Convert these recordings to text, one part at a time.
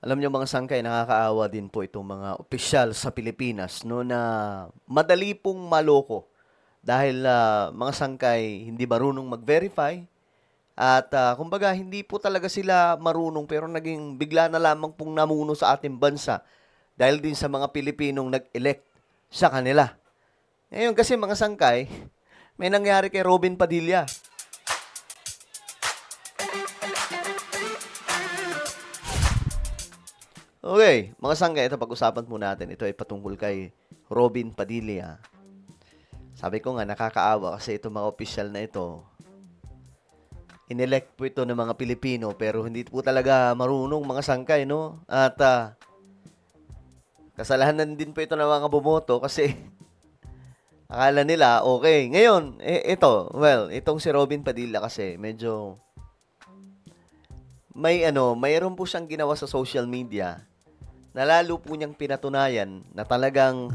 Alam niyo mga sangkay, nakakaawa din po itong mga opisyal sa Pilipinas no na madali pong maloko dahil mga sangkay hindi marunong mag-verify at kumbaga hindi po talaga sila marunong pero naging bigla na lamang pong namuno sa ating bansa dahil din sa mga Pilipinong nag-elect sa kanila. Ngayon kasi mga sangkay, may nangyari kay Robin Padilla. Okay, mga sangkay, ito pag-usapan po natin. Ito ay patungkol kay Robin Padilla. Sabi ko nga, nakakaawa kasi itong mga opisyal na ito, inelect po ito ng mga Pilipino pero hindi po talaga marunong mga sangkay, no? At kasalanan din po ito ng mga bumoto kasi akala nila okay. Ngayon, itong si Robin Padilla kasi medyo mayroon po siyang ginawa sa social media na lalo po niyang pinatunayan na talagang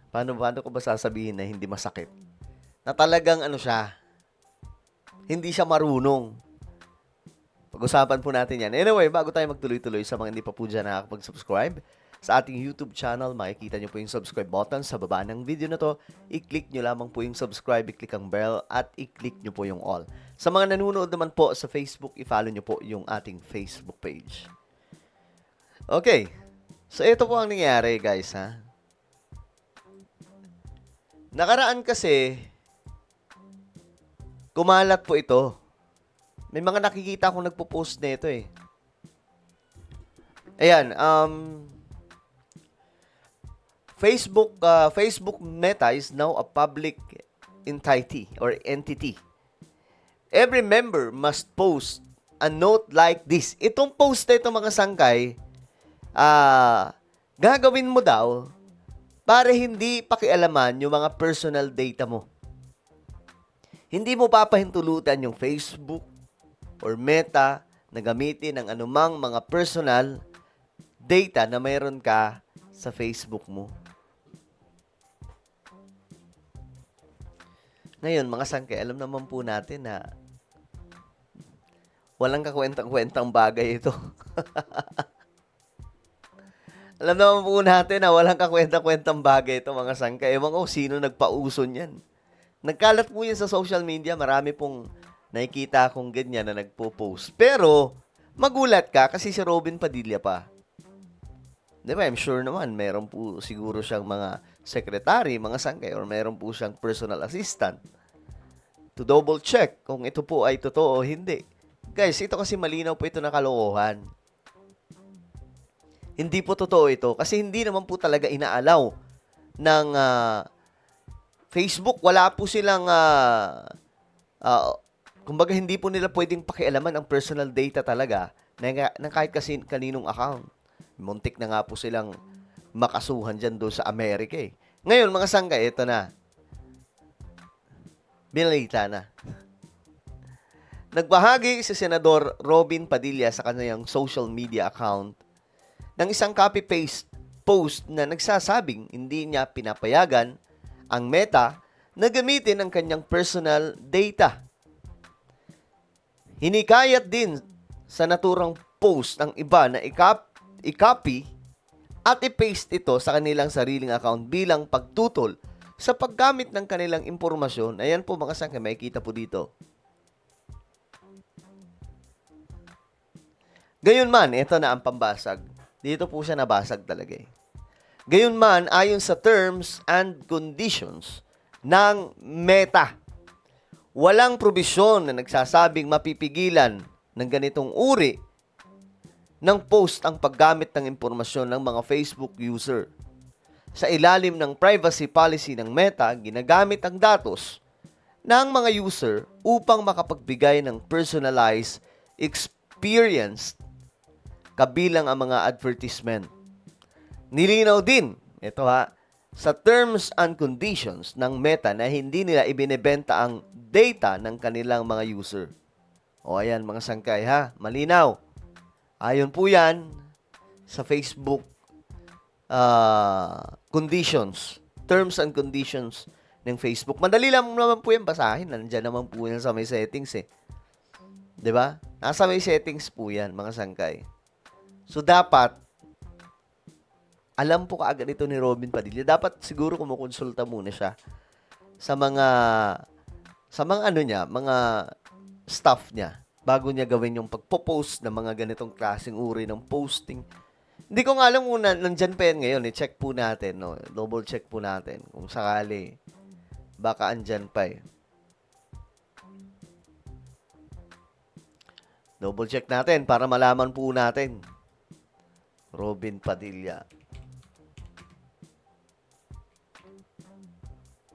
paano ko ba sasabihin na hindi masakit? Na talagang hindi siya marunong. Pag-usapan po natin yan. Anyway, bago tayo magtuloy-tuloy sa mga hindi pa po dyan nakakapag-subscribe sa ating YouTube channel, makikita nyo po yung subscribe button sa baba ng video na to. I-click nyo lamang po yung subscribe, i-click ang bell, at i-click nyo po yung all. Sa mga nanonood naman po sa Facebook, i-follow nyo po yung ating Facebook page. Okay. So, ito po ang nangyari, guys, ha? Nakaraan kasi, kumalat po ito. May mga nakikita akong nagpo-post nito eh. Ayan, Facebook Meta is now a public entity or entity. Every member must post a note like this. Itong post na ito mga sangkay, gagawin mo daw para hindi pakialaman yung mga personal data mo. Hindi mo papahintulutan yung Facebook or Meta na gamitin ang anumang mga personal data na mayroon ka sa Facebook mo. Ngayon, mga sangkay, alam naman po natin na walang kakwentang-kwentang bagay ito. Alam naman po natin na walang kakwentang-kwentang bagay ito, mga sangkay. Ewan ko sino nagpauso niyan. Nagkalat po yan sa social media. Marami pong nakikita akong ganyan na nagpo-post. Pero, magulat ka kasi si Robin Padilla pa. Di ba? I'm sure naman, meron po siguro siyang mga secretary, mga sangkay, or meron po siyang personal assistant to double check kung ito po ay totoo o hindi. Guys, ito kasi malinaw po ito na kalokohan. Hindi po totoo ito kasi hindi naman po talaga inaalaw ng Facebook. Wala po silang kumbaga hindi po nila pwedeng pakialaman ang personal data talaga ng kahit kasi kaninong account. Muntik na nga po silang makasuhan dyan doon sa Amerika eh. Ngayon, mga sangkay, ito na. Binalita na. Nagbahagi si Senador Robin Padilla sa kanyang social media account ng isang copy-paste post na nagsasabing hindi niya pinapayagan ang Meta na gamitin ang kanyang personal data. Hinikayat din sa naturang post ng iba na i-copy at i-paste ito sa kanilang sariling account bilang pagtutol sa paggamit ng kanilang impormasyon. Ayan po mga sangkay, makikita po dito. Gayunman, ito na ang pambasag. Dito po siya nabasag talaga eh. Gayunman, ayon sa terms and conditions ng Meta, walang probisyon na nagsasabing mapipigilan ng ganitong uri ng post ang paggamit ng impormasyon ng mga Facebook user. Sa ilalim ng privacy policy ng Meta, ginagamit ang datos ng mga user upang makapagbigay ng personalized experience kabilang ang mga advertisement. Nilinaw din, sa terms and conditions ng Meta na hindi nila ibinebenta ang data ng kanilang mga user. O ayan mga sangkay ha, malinaw. Ayon po yan sa Facebook conditions, terms and conditions ng Facebook. Madali lang naman po yan basahin. Nandiyan naman po yan sa may settings eh. 'Di ba? Nasa may settings po yan mga sangkay. So, dapat, alam po kaagad ito ni Robin Padilla. Dapat siguro kumukonsulta muna siya sa mga ano niya, mga staff niya bago niya gawin yung pagpo-post ng mga ganitong klaseng uri ng posting. Hindi ko nga alam kung nandyan pa yan ngayon. I-check po natin. No? Double check po natin kung sakali. Baka andyan pa eh. Double check natin para malaman po natin. Robin Padilla.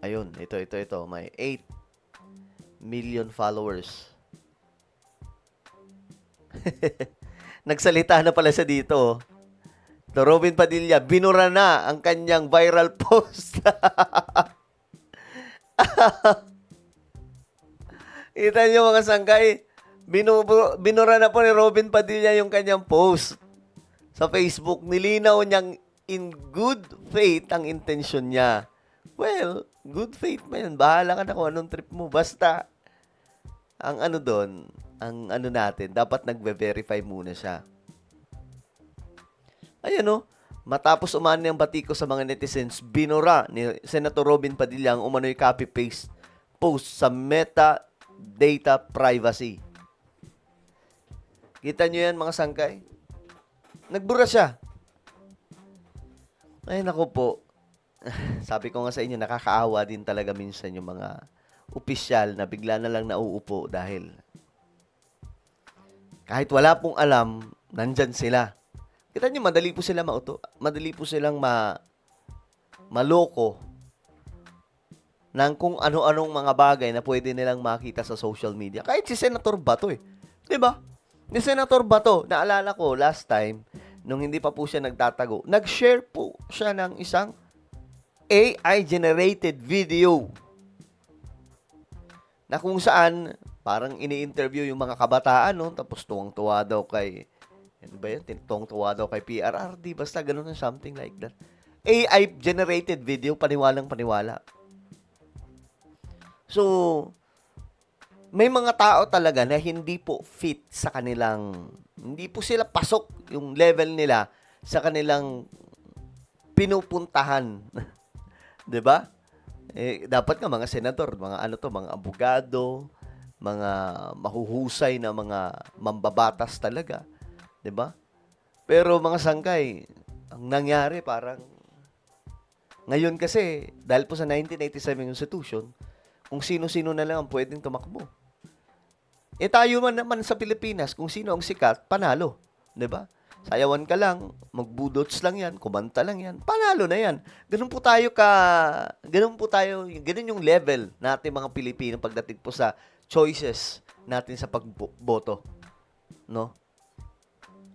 Ayun, ito. May 8 million followers. Nagsalita na pala siya dito. To Robin Padilla, binura na ang kanyang viral post. Kita niyo mga sangkay, binura na po ni Robin Padilla yung kanyang post sa Facebook. Nilinaw niyang in good faith ang intensyon niya. Well, good faith man yan. Bahala ka na kung anong trip mo. Basta, ang ano doon, ang ano natin, dapat nagve-verify muna siya. Ayan o, matapos umani ang batiko sa mga netizens, binura ni Senator Robin Padilla ang umano'y copy-paste post sa Meta Data Privacy. Kita nyo yan mga sangkay? Nagbura siya. Ay naku po, sabi ko nga sa inyo, nakakaawa din talaga minsan yung mga opisyal na bigla na lang nauupo dahil kahit wala pong alam, nandyan sila. Kita niyo, madali po sila mauto. Madali po silang maloko ng kung ano-anong mga bagay na pwede nilang makita sa social media. Kahit si Senator Bato eh. Diba? Ni Senator Bato, naalala ko last time, nung hindi pa po siya nagtatago, nag-share po siya ng isang AI-generated video na kung saan parang ini-interview yung mga kabataan, no? Tapos tuwang-tuwa daw kay ano ba yan? Tuwang-tuwa daw kay PRRD. Basta ganun na something like that. AI-generated video, paniwalang paniwala. So, may mga tao talaga na hindi po fit sa kanilang, hindi po sila pasok yung level nila sa kanilang pinupuntahan. 'Di ba? Dapat nga mga senador, mga abogado, mga mahuhusay na mga mambabatas talaga. 'Di ba? Pero mga sangkay, ang nangyari parang ngayon kasi dahil po sa 1987 Constitution, kung sino-sino na lang ang pwedeng tumakbo. Tayo man naman sa Pilipinas, kung sino ang sikat, panalo, 'di ba? Sayawan ka lang, magbudots lang 'yan, kumanta lang 'yan, panalo na 'yan. Ganun po tayo, ganun yung level natin mga Pilipino pagdating po sa choices natin sa pagboto, no?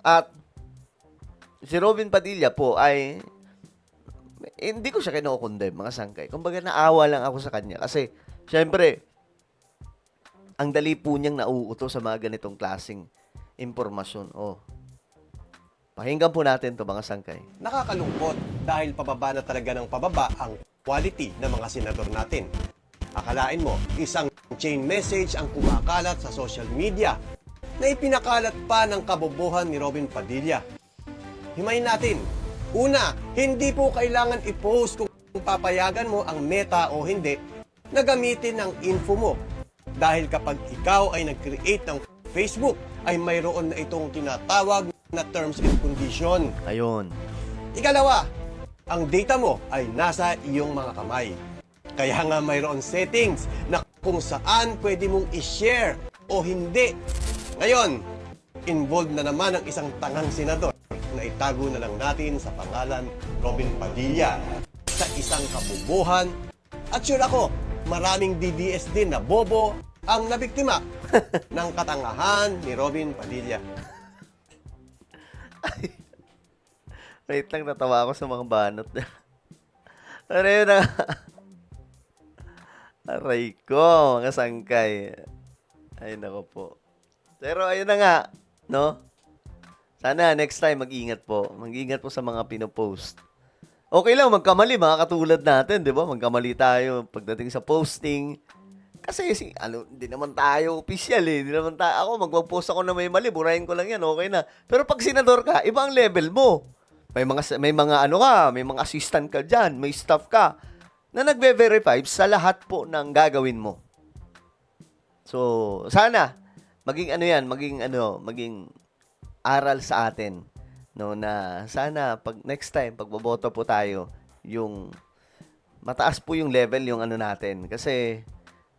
At si Robin Padilla po ay hindi ko siya kinokondem, mga sangkay. Kumbaga naawa lang ako sa kanya kasi syempre ang dali po niyang nauuto sa mga ganitong klaseng impormasyon. Pakinggan po natin 'to mga sangkay. Nakakalungkot dahil pababa na talaga ng pababa ang quality ng mga senador natin. Akalain mo, isang chain message ang kumakalat sa social media na ipinakalat pa ng kabobohan ni Robin Padilla. Himayin natin. Una, hindi po kailangan i-post kung papayagan mo ang Meta o hindi na gamitin ang info mo. Dahil kapag ikaw ay nag-create ng Facebook, ay mayroon na itong tinatawag na terms and condition. Ayun. Ikalawa, ang data mo ay nasa iyong mga kamay. Kaya nga mayroon settings na kung saan pwede mong i-share o hindi. Ngayon, involved na naman ang isang tangang senador na itago na lang natin sa pangalan Robin Padilla sa isang kabubuhan. At sure ako, maraming DDS din na bobo ang nabiktima ng katangahan ni Robin Padilla. Wait lang, natawa ako sa mga banat. Aray na. Aray ko, mga sangkay. Ay, nako po. Pero ayun na nga, no? Sana next time mag-ingat po. Mag-ingat po sa mga pinopost. Okay lang, magkamali, mga katulad natin, di ba? Magkamali tayo pagdating sa posting. Kasi hindi naman tayo official eh. Hindi naman ako, magpo-post ako na may mali, burahin ko lang yan, okay na. Pero pag senador ka, ibang level mo. May mga ano ka, may mga assistant ka diyan, may staff ka na nagve-verify sa lahat po ng gagawin mo. So, sana maging maging aral sa atin no na sana pag next time pagboboto po tayo, yung mataas po yung level yung natin kasi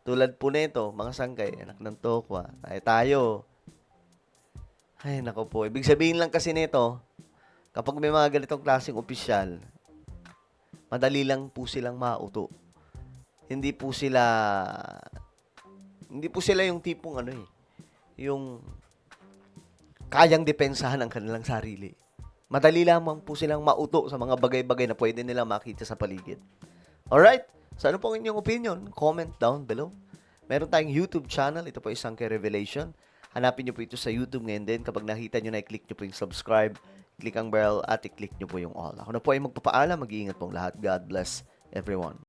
tulad po nito, mga sangkay, anak ng tokwa, tayo. Ay, nako po. Ibig sabihin lang kasi nito, kapag may mga ganitong klaseng opisyal, madali lang po silang mauto. Hindi po sila yung tipong yung kayang depensahan ang kanilang sarili. Madali lamang po silang mauto sa mga bagay-bagay na pwede nilang makita sa paligid. Alright? So ano po ang inyong opinion? Comment down below. Meron tayong YouTube channel. Ito po isang Revelation. Hanapin nyo po ito sa YouTube ngayon din. Kapag nakita nyo na, i-click nyo po yung subscribe, click ang bell, at i-click nyo po yung all. Ako na po ay magpapaalam. Mag-iingat pong lahat. God bless everyone.